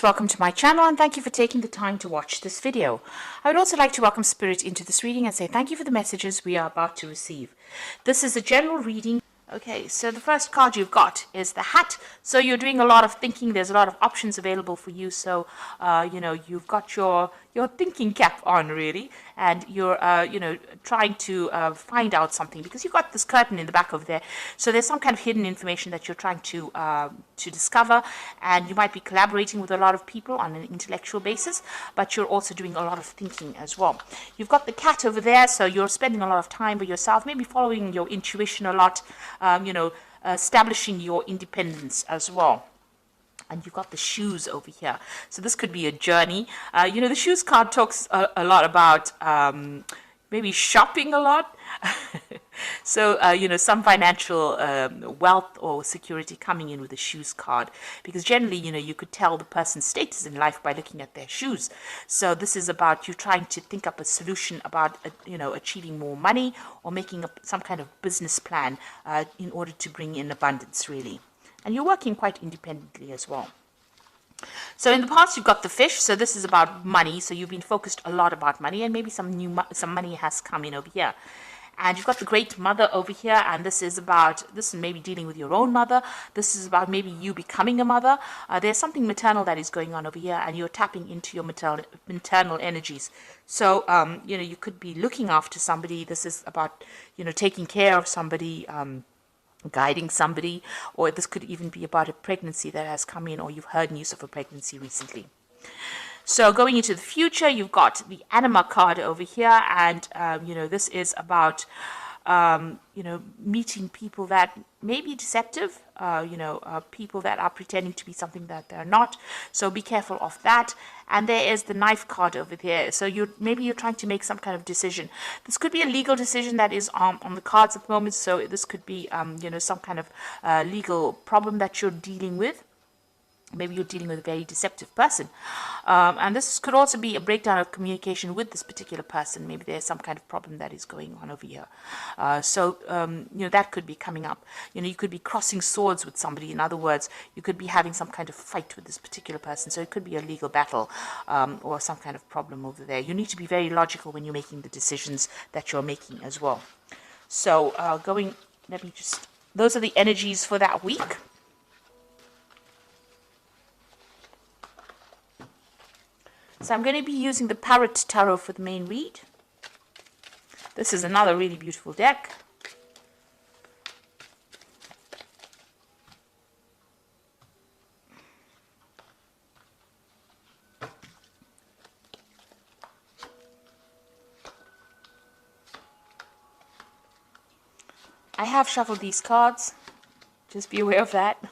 Welcome to my channel and thank you for taking the time to watch this video. I would also like to welcome Spirit into this reading and say thank you for the messages we are about to receive. This is a general reading. Okay, so the first card you've got is the hat. So you're doing a lot of thinking. There's a lot of options available for you. So, you've got your thinking cap on, really. And you're, trying to find out something because you've got this curtain in the back over there. So there's some kind of hidden information that you're trying to discover. And you might be collaborating with a lot of people on an intellectual basis, but you're also doing a lot of thinking as well. You've got the cat over there. So you're spending a lot of time by yourself, maybe following your intuition a lot. Establishing your independence as well. And you've got the shoes over here. So this could be a journey. The shoes card talks a lot about maybe shopping a lot. So, some financial wealth or security coming in with the shoes card. Because generally, you could tell the person's status in life by looking at their shoes. So this is about you trying to think up a solution about, achieving more money or making some kind of business plan in order to bring in abundance, really. And you're working quite independently as well. So in the past, you've got the fish. So this is about money. So you've been focused a lot about money, and maybe some money has come in over here. And you've got the great mother over here, and this is maybe dealing with your own mother. This is about maybe you becoming a mother. There's something maternal that is going on over here, and you're tapping into your maternal energies. So, you could be looking after somebody. This is about, taking care of somebody, guiding somebody, or this could even be about a pregnancy that has come in, or you've heard news of a pregnancy recently. So going into the future, you've got the anima card over here, and this is about meeting people that may be deceptive, people that are pretending to be something that they're not. So be careful of that. And there is the knife card over there. So maybe you're trying to make some kind of decision. This could be a legal decision that is on the cards at the moment. So this could be some kind of legal problem that you're dealing with. Maybe you're dealing with a very deceptive person. And this could also be a breakdown of communication with this particular person. Maybe there's some kind of problem that is going on over here. That could be coming up. You could be crossing swords with somebody. In other words, you could be having some kind of fight with this particular person. So it could be a legal battle or some kind of problem over there. You need to be very logical when you're making the decisions that you're making as well. So those are the energies for that week. So I'm going to be using the Parrot Tarot for the main read. This is another really beautiful deck. I have shuffled these cards. Just be aware of that.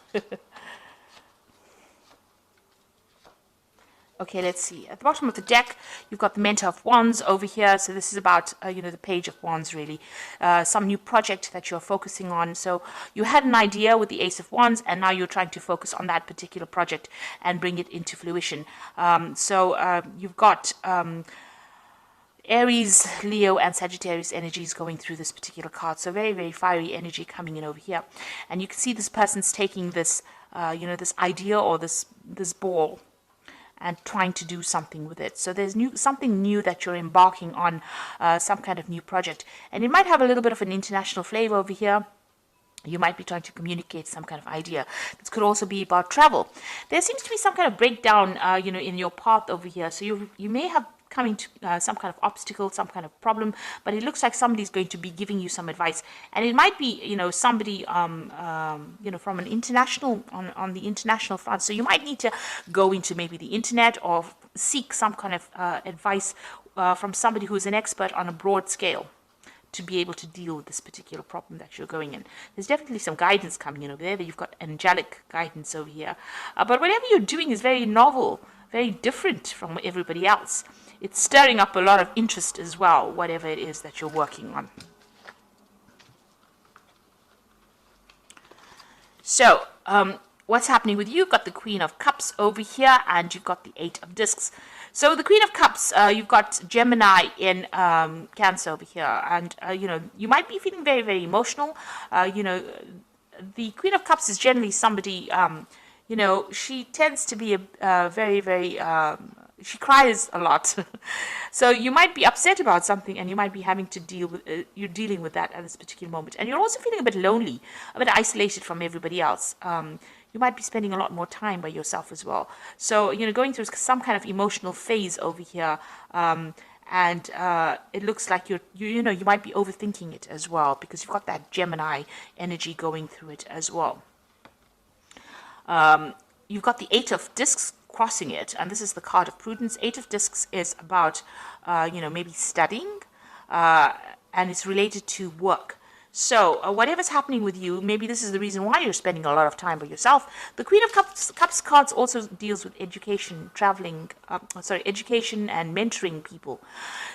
Okay, let's see. At the bottom of the deck, you've got the Mentor of Wands over here. So this is about, the Page of Wands, really. Some new project that you're focusing on. So you had an idea with the Ace of Wands, and now you're trying to focus on that particular project and bring it into fruition. You've got Aries, Leo, and Sagittarius energies going through this particular card. So very, very fiery energy coming in over here. And you can see this person's taking this, this idea or this ball, and trying to do something with it. So there's something new that you're embarking on, some kind of new project. And it might have a little bit of an international flavor over here. You might be trying to communicate some kind of idea. This could also be about travel. There seems to be some kind of breakdown, in your path over here. So you may have coming to some kind of obstacle, some kind of problem, but it looks like somebody's going to be giving you some advice, and it might be somebody from an international on the international front. So you might need to go into maybe the internet or seek some kind of advice from somebody who's an expert on a broad scale to be able to deal with this particular problem that you're going in. There's definitely some guidance coming in over there. You've got angelic guidance over here, but whatever you're doing is very novel, very different from everybody else. It's stirring up a lot of interest as well, whatever it is that you're working on. So, what's happening with you? You've got the Queen of Cups over here, and you've got the Eight of Discs. So the Queen of Cups, you've got Gemini in Cancer over here, and you might be feeling very, very emotional. The Queen of Cups is generally somebody you know, she tends to be a very, very, she cries a lot. So you might be upset about something and you might be having to deal with, you're dealing with that at this particular moment. And you're also feeling a bit lonely, a bit isolated from everybody else. You might be spending a lot more time by yourself as well. So, you know, going through some kind of emotional phase over here. And it looks like you know, you might be overthinking it as well, because you've got that Gemini energy going through it as well. You've got the Eight of Discs crossing it, and this is the card of prudence. Eight of Discs is about, you know, maybe studying, and it's related to work. So whatever's happening with you, maybe this is the reason why you're spending a lot of time by yourself. The Queen of Cups cards also deals with education, traveling, education and mentoring people.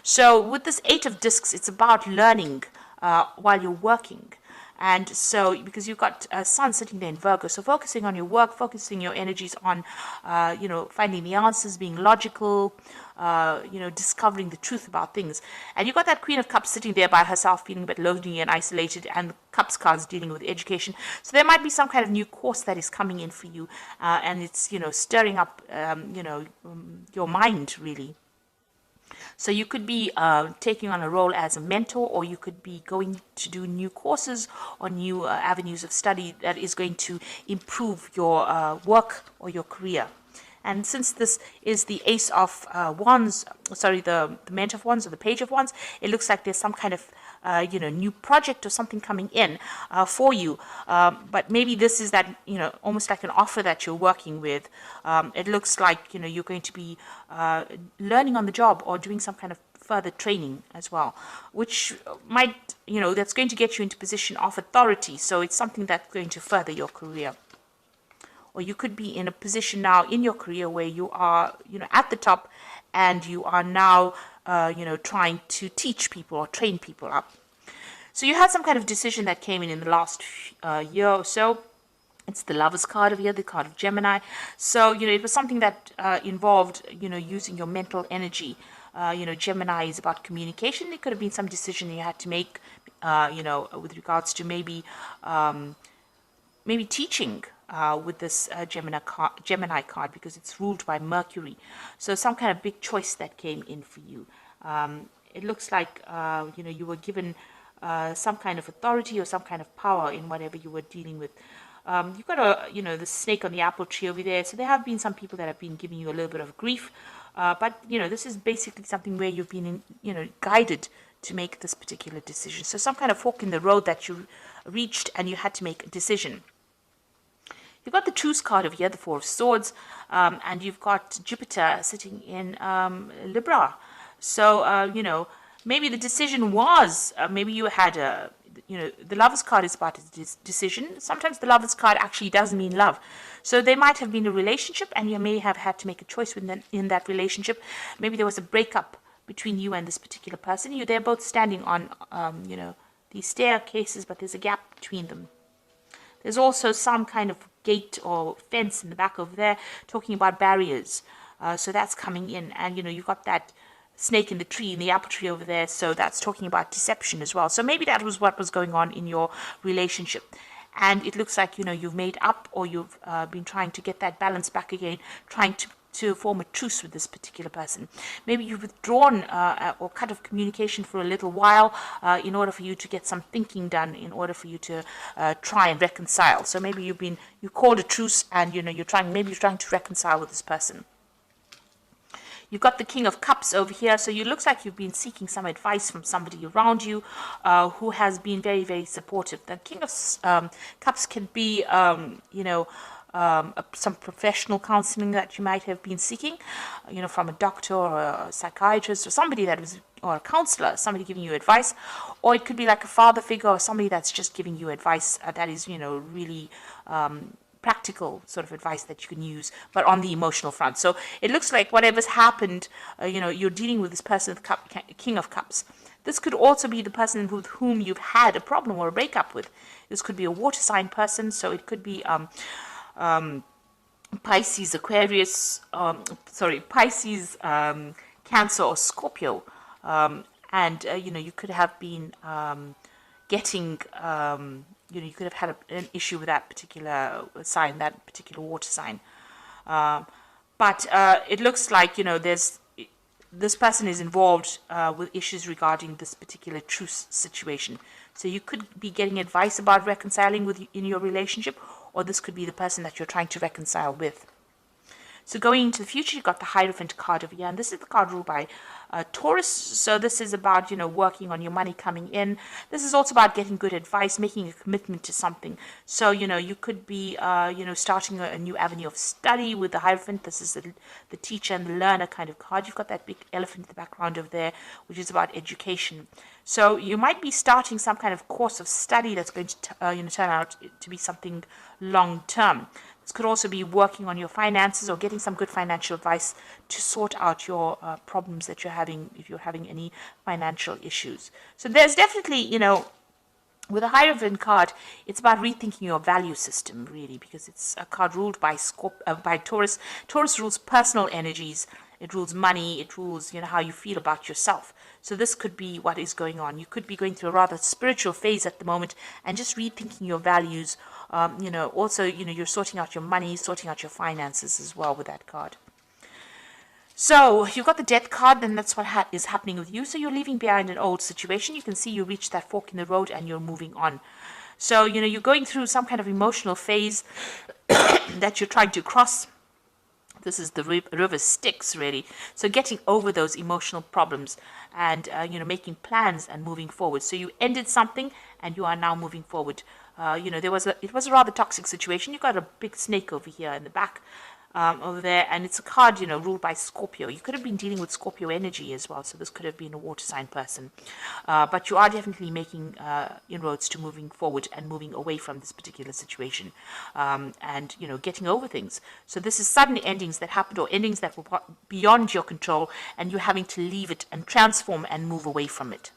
So with this Eight of Discs, it's about learning while you're working. And so, because you've got a sun sitting there in Virgo, so focusing on your work, focusing your energies on, you know, finding the answers, being logical, you know, discovering the truth about things. And you've got that Queen of Cups sitting there by herself, feeling a bit lonely and isolated, and the Cups cards dealing with education. So there might be some kind of new course that is coming in for you, and it's, you know, stirring up, you know, your mind, really. So you could be taking on a role as a mentor, or you could be going to do new courses or new avenues of study that is going to improve your work or your career. And since this is the Ace of Wands, sorry, the Mentor of Wands or the Page of Wands, it looks like there's some kind of you know, new project or something coming in for you. But maybe this is that, you know, almost like an offer that you're working with. It looks like, you know, you're going to be learning on the job or doing some kind of further training as well, which might, you know, that's going to get you into position of authority. So it's something that's going to further your career. Or you could be in a position now in your career where you are, you know, at the top, and you are now, you know, trying to teach people or train people up. So you had some kind of decision that came in the last year or so. It's the Lovers card of here, the card of Gemini. So, you know, it was something that involved, you know, using your mental energy. You know, Gemini is about communication. It could have been some decision you had to make, you know, with regards to maybe teaching. With this Gemini card, because it's ruled by Mercury. So some kind of big choice that came in for you. It looks like, you know, you were given some kind of authority or some kind of power in whatever you were dealing with. You've got you know, the snake on the apple tree over there. So there have been some people that have been giving you a little bit of grief. But, you know, this is basically something where you've been, you know, guided to make this particular decision. So some kind of fork in the road that you reached and you had to make a decision. You've got the Truce card over here, the Four of Swords, and you've got Jupiter sitting in Libra. So, you know, maybe the decision was, maybe you had a, you know, the Lovers card is about a decision. Sometimes the Lovers card actually doesn't mean love. So there might have been a relationship, and you may have had to make a choice in that relationship. Maybe there was a breakup between you and this particular person. They're both standing on, you know, these staircases, but there's a gap between them. There's also some kind of gate or fence in the back over there talking about barriers. So that's coming in. And, you know, you've got that snake in the tree, in the apple tree over there. So that's talking about deception as well. So maybe that was what was going on in your relationship. And it looks like, you know, you've made up, or you've been trying to get that balance back again, trying to form a truce with this particular person. Maybe you've withdrawn or cut off communication for a little while in order for you to get some thinking done, in order for you to try and reconcile. So maybe you called a truce, and, you know, you're trying to reconcile with this person. You've got the King of Cups over here. So it looks like you've been seeking some advice from somebody around you who has been very, very supportive. The King of Cups can be, you know, some professional counseling that you might have been seeking, you know, from a doctor or a psychiatrist or somebody or a counselor, somebody giving you advice. Or it could be like a father figure or somebody that's just giving you advice that is, you know, really practical sort of advice that you can use, but on the emotional front. So it looks like whatever's happened, you know, you're dealing with this person, King of Cups. This could also be the person with whom you've had a problem or a breakup with. This could be a water sign person, so it could be Pisces, Aquarius, Pisces, Cancer, or Scorpio. And, you know, you could have been getting, you could have had an issue with that particular sign, that particular water sign. But it looks like, this person is involved with issues regarding this particular truce situation. So you could be getting advice about reconciling in your relationship, or this could be the person that you're trying to reconcile with. So going into the future, you've got the Hierophant card over here, and this is the card ruled by Taurus. So this is about, working on your money coming in. This is also about getting good advice, making a commitment to something. So, you could be, starting a new avenue of study with the Hierophant. This is the teacher and the learner kind of card. You've got that big elephant in the background over there, which is about education. So you might be starting some kind of course of study that's going to, turn out to be something long-term. This could also be working on your finances or getting some good financial advice to sort out your problems that you're having, if you're having any financial issues. So there's definitely, with a Hierophant card, it's about rethinking your value system, really, because it's a card ruled by Taurus. Taurus rules personal energies. It rules money. It rules, how you feel about yourself. So this could be what is going on. You could be going through a rather spiritual phase at the moment and just rethinking your values. Also, you're sorting out your money, sorting out your finances as well with that card. So you've got the Death card, and that's what is happening with you. So you're leaving behind an old situation. You can see you reached that fork in the road and you're moving on. So, you're going through some kind of emotional phase that you're trying to cross. This is the river Styx, really. So getting over those emotional problems and, making plans and moving forward. So you ended something and you are now moving forward. It was a rather toxic situation. You got a big snake over here in the back, over there, and it's a card, ruled by Scorpio. You could have been dealing with Scorpio energy as well, so this could have been a water sign person. But you are definitely making inroads to moving forward and moving away from this particular situation, and, getting over things. So this is sudden endings that happened, or endings that were beyond your control, and you're having to leave it and transform and move away from it.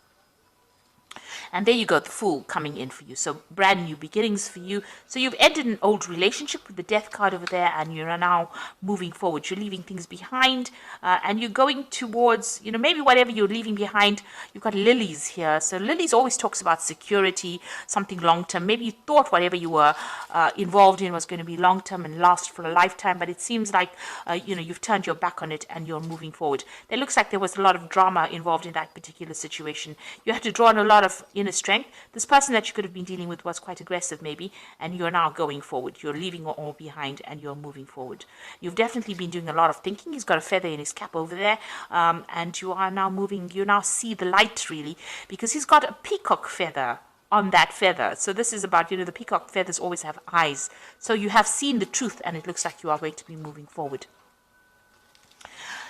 And there you go, the Fool coming in for you. So brand new beginnings for you. So you've ended an old relationship with the Death card over there, and you're now moving forward. You're leaving things behind, and you're going towards, maybe whatever you're leaving behind. You've got Lilies here. So Lilies always talks about security, something long-term. Maybe you thought whatever you were involved in was going to be long-term and last for a lifetime, but it seems like, you've turned your back on it and you're moving forward. It looks like there was a lot of drama involved in that particular situation. You had to draw on a lot of inner strength. This person that you could have been dealing with was quite aggressive, maybe, and you're now going forward. You're leaving it all behind and you're moving forward. You've definitely been doing a lot of thinking. He's got a feather in his cap over there, and you are now moving. You now see the light, really, because he's got a peacock feather on that feather. So this is about, the peacock feathers always have eyes. So you have seen the truth, and it looks like you are going to be moving forward.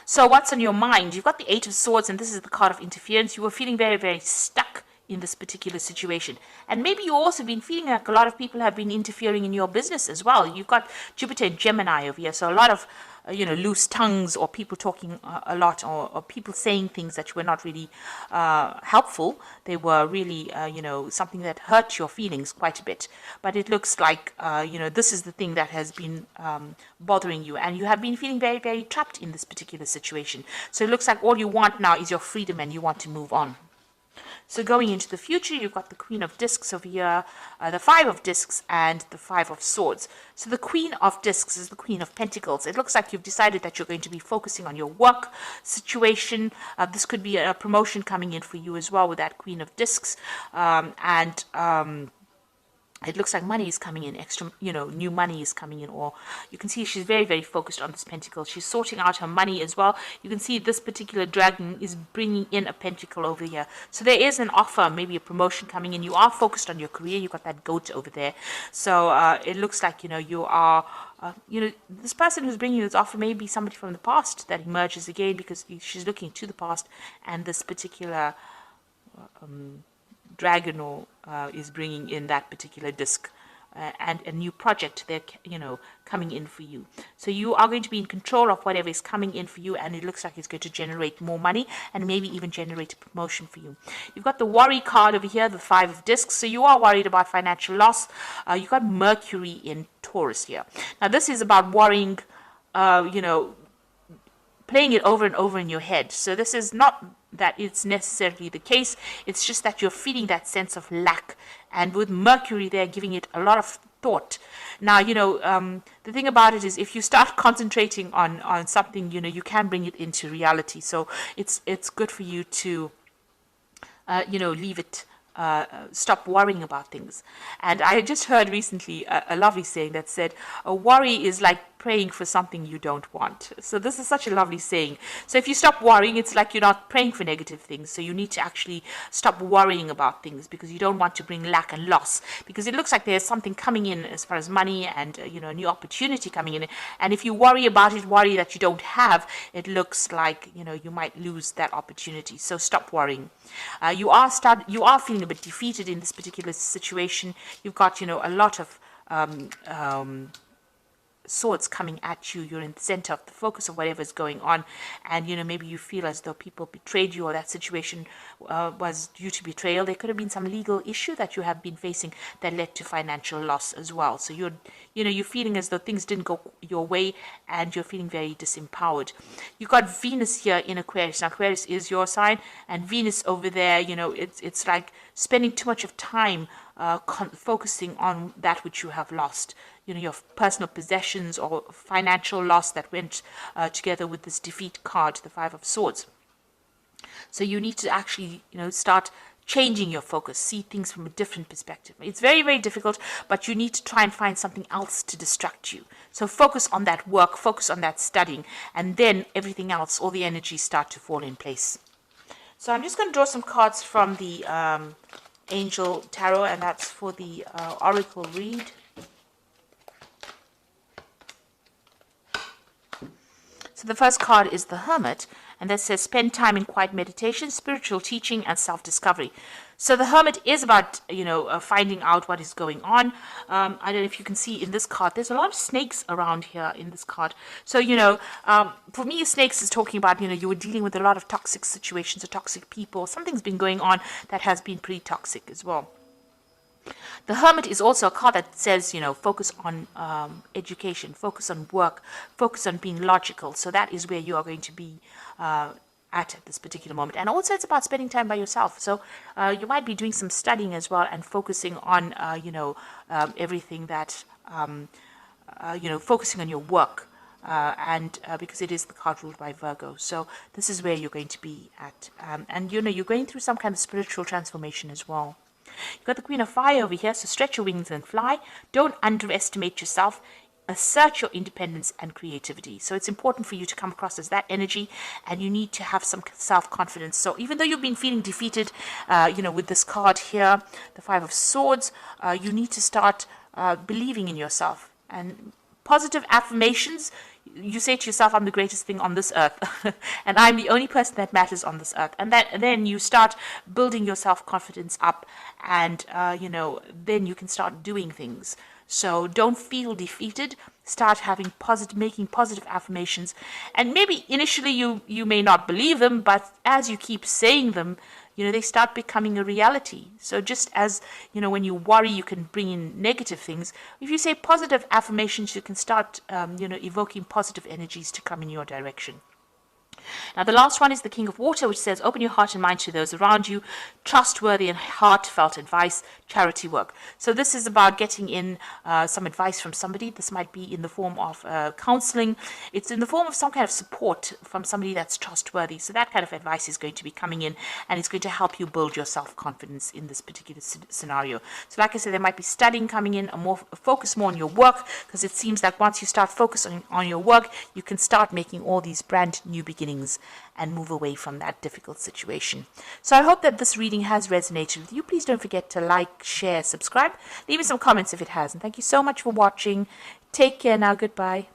So what's on your mind? You've got the Eight of Swords, and this is the card of interference. You were feeling very, very stuck in this particular situation. And maybe you've also been feeling like a lot of people have been interfering in your business as well. You've got Jupiter and Gemini over here, so a lot of loose tongues, or people talking a lot, or people saying things that were not really helpful. They were really something that hurt your feelings quite a bit. But it looks like this is the thing that has been bothering you, and you have been feeling very, very trapped in this particular situation. So it looks like all you want now is your freedom, and you want to move on. So going into the future, you've got the Queen of Discs over here, the Five of Discs, and the Five of Swords. So the Queen of Discs is the Queen of Pentacles. It looks like you've decided that you're going to be focusing on your work situation. This could be a promotion coming in for you as well with that Queen of Discs. It looks like money is coming in, extra, new money is coming in, or you can see she's very, very focused on this pentacle. She's sorting out her money as well. You can see this particular dragon is bringing in a pentacle over here. So there is an offer, maybe a promotion coming in. You are focused on your career. You've got that goat over there. So it looks like, you are, this person who's bringing you this offer may be somebody from the past that emerges again, because she's looking to the past, and this particular dragon is bringing in that particular disc, and a new project they're coming in for you. So you are going to be in control of whatever is coming in for you, and it looks like it's going to generate more money and maybe even generate a promotion for you. You've got the Worry card over here, the Five of Discs. So you are worried about financial loss. You've got Mercury in Taurus here. Now this is about worrying, playing it over and over in your head. So this is not that it's necessarily the case. It's just that you're feeling that sense of lack. And with Mercury there, giving it a lot of thought. Now, the thing about it is if you start concentrating on something, you can bring it into reality. So it's good for you to, leave it, stop worrying about things. And I just heard recently a lovely saying that said, a worry is like praying for something you don't want. So this is such a lovely saying. So if you stop worrying, it's like you're not praying for negative things. So you need to actually stop worrying about things, because you don't want to bring lack and loss, because it looks like there's something coming in as far as money and a new opportunity coming in. And if you worry about it, worry that you don't have, it looks like you might lose that opportunity. So stop worrying. You are feeling a bit defeated in this particular situation. You've got a lot of swords coming at you. You're in the center of the focus of whatever's going on, and maybe you feel as though people betrayed you, or that situation was due to betrayal. There could have been some legal issue that you have been facing that led to financial loss as well. So you're feeling as though things didn't go your way, and you're feeling very disempowered. You've got Venus here in Aquarius. Now Aquarius is your sign, and Venus over there, it's like spending too much of time focusing on that which you have lost. Your personal possessions or financial loss that went together with this defeat card, the Five of Swords. So you need to actually, start changing your focus, see things from a different perspective. It's very, very difficult, but you need to try and find something else to distract you. So focus on that work, focus on that studying, and then everything else, all the energies start to fall in place. So I'm just going to draw some cards from the Angel Tarot, and that's for the Oracle read. So the first card is the Hermit, and that says spend time in quiet meditation, spiritual teaching, and self-discovery. So the Hermit is about, finding out what is going on. I don't know if you can see in this card, there's a lot of snakes around here in this card. So, for me, snakes is talking about, you were dealing with a lot of toxic situations or toxic people. Something's been going on that has been pretty toxic as well. The Hermit is also a card that says, focus on education, focus on work, focus on being logical. So that is where you are going to be at this particular moment. And also it's about spending time by yourself. So you might be doing some studying as well and focusing on, everything that, focusing on your work. And because it is the card ruled by Virgo. So this is where you're going to be at. And, you're going through some kind of spiritual transformation as well. You've got the Queen of Fire over here, so stretch your wings and fly. Don't underestimate yourself. Assert your independence and creativity. So it's important for you to come across as that energy, and you need to have some self-confidence. So even though you've been feeling defeated, with this card here, the Five of Swords, you need to start believing in yourself. And positive affirmations, you say to yourself, I'm the greatest thing on this earth, and I'm the only person that matters on this earth. And then you start building your self-confidence up, and, then you can start doing things. So don't feel defeated. Start making positive affirmations. And maybe initially you may not believe them, but as you keep saying them, they start becoming a reality. So just as, when you worry, you can bring in negative things. If you say positive affirmations, you can start, evoking positive energies to come in your direction. Now, the last one is the King of Water, which says, open your heart and mind to those around you, trustworthy and heartfelt advice, charity work. So this is about getting in some advice from somebody. This might be in the form of counseling. It's in the form of some kind of support from somebody that's trustworthy. So that kind of advice is going to be coming in, and it's going to help you build your self-confidence in this particular scenario. So like I said, there might be studying coming in, a focus more on your work, because it seems like once you start focusing on your work, you can start making all these brand new beginnings and move away from that difficult situation. So I hope that this reading has resonated with you. Please don't forget to like, share, subscribe. Leave me some comments if it has. And thank you so much for watching. Take care now. Goodbye.